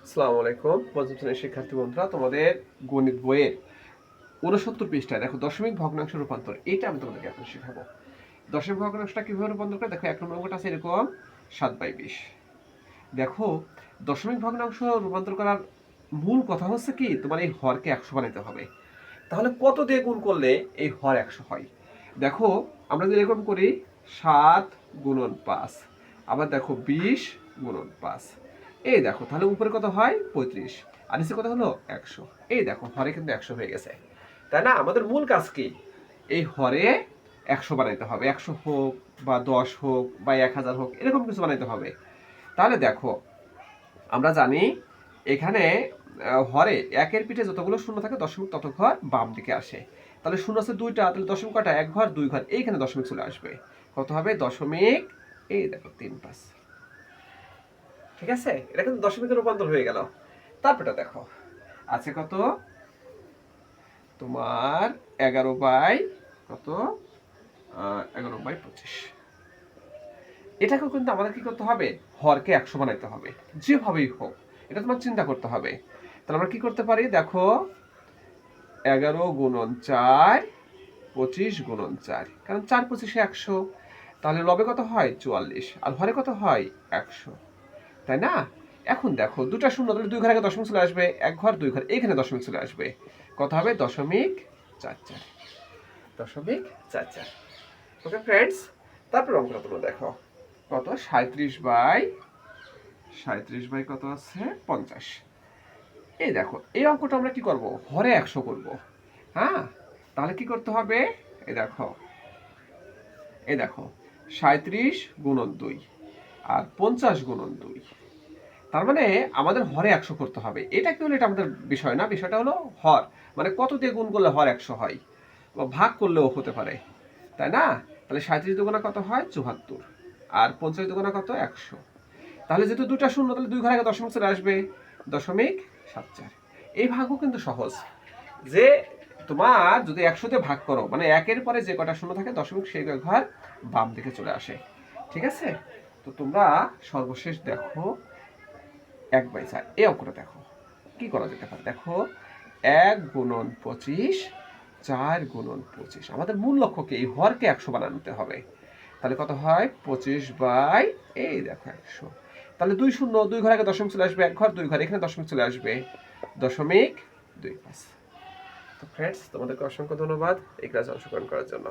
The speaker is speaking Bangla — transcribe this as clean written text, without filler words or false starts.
আসসালামু আলাইকুম পঞ্চম শ্রেণীর শিক্ষার্থী বন্ধুরা, তোমাদের গণিত বইয়ের 69 পৃষ্ঠায় দেখো দশমিক ভগ্নাংশ রূপান্তর। এটা আমি তোমাদেরকে এখন শেখাবো। দশমিক ভগ্নাংশটা কিভাবে রূপান্তর করে দেখো। 1 নম্বর অঙ্কটা আছে এরকম 7/20। দেখো দশমিক ভগ্নাংশ রূপান্তর করার মূল কথা হচ্ছে কি, তোমার এই হরকে 100 বানাইতে হবে। তাহলে কত দিয়ে গুণ করলে এই হর 100 হয়? দেখো আমরা যদি এরকম করি 7 গুণন 5, আবার দেখো 20 গুণন 5, এই দেখো তাহলে উপরে কত হয় 35 আর নিচে কত হলো 100। এই দেখো হরে কিন্তু 100 হয়ে গেছে, তাই না? আমাদের মূল কাজ কি, এই হরে 100 বানাইতে হবে। 100 হোক বা 10 হোক বা 1000 হোক, এরকম কিছু বানাইতে হবে। তাহলে দেখো আমরা জানি এখানে হরে একের পিঠে যতগুলো শূন্য থাকে দশমিক তত ঘর বাম দিকে আসে। তাহলে শূন্য আছে দুইটা, তাহলে দশমিক কটা? 1 ঘর 2 ঘর, এইখানে দশমিক চলে আসবে। কত হবে? দশমিক, এই দেখো 3-5। ঠিক আছে, এটা কিন্তু দশমিকের রূপান্তর হয়ে গেল। তারপরটা দেখো আছে কত তোমার 11/25। এটাকেও কিন্তু আমাদের কি করতে হবে, হরকে 100 বানাইতে হবে যেভাবেই হোক। এটা তোমার চিন্তা করতে হবে। তাহলে আমরা কি করতে পারি দেখো, 11 গুণন 4, 25 গুণন 4, কারণ 4-25 100। তাহলে লবে কত হয় 44 আর হরে কত হয় 100, তাই না? এখন দেখো দুটা শূন্য, তাহলে 2 ঘর আগে দশমিক চলে আসবে, 1 ঘর 2 ঘর এইখানে দশমিক চলে আসবে। কত হবে? 0.44। 0.44। ওকে ফ্রেন্ডস, তারপর অঙ্কটা তোমরা দেখো কত 37/37 কত আছে 50। এই দেখো এই অঙ্কটা আমরা কি করব, হরে 100 করব। হ্যাঁ, তাহলে কি করতে হবে, এই দেখো 37 গুণন 2 আর 50 গুণন 2। তার মানে আমাদের হরে 100 করতে হবে। এটা কি হলো, এটা আমাদের বিষয় না, বিষয়টা হলো হর, মানে কত দিয়ে গুণ করলে হর 100 হয়, বা ভাগ করলেও হতে পারে, তাই না? তাহলে 37 দুগুণা কত হয় 74 আর 50 দুগুণা কত 100। তাহলে যেহেতু দুটা শূন্য, তাহলে 2 ঘর আগে দশমিক চলে আসবে, 0.74। এই ভাগও কিন্তু সহজ, যে তোমার যদি 100 দিয়ে ভাগ করো, মানে একের পরে যে কটা শূন্য থাকে দশমিক সেই ঘর বাম দিকে চলে আসে। ঠিক আছে, তো তোমরা সর্বশেষ দেখো 1/4 এই অঙ্কটা দেখো কি করা যেতে পারে। দেখো 1 গুণন 25, 4 গুণন 25। আমাদের মূল লক্ষ্য কি, এই হরকে 100 বানাতে হবে। তাহলে কত হয় 25 বাই, এই দেখো 100। তাহলে 2 শূন্য, 2 ঘর আগে দশমিক চলে আসবে, 1 ঘর 2 ঘর এখানে দশমিক চলে আসবে, 0.25। তো ফ্রেন্ডস, তোমাদেরকে অসংখ্য ধন্যবাদ এই ক্লাসে অংশগ্রহণ করার জন্য।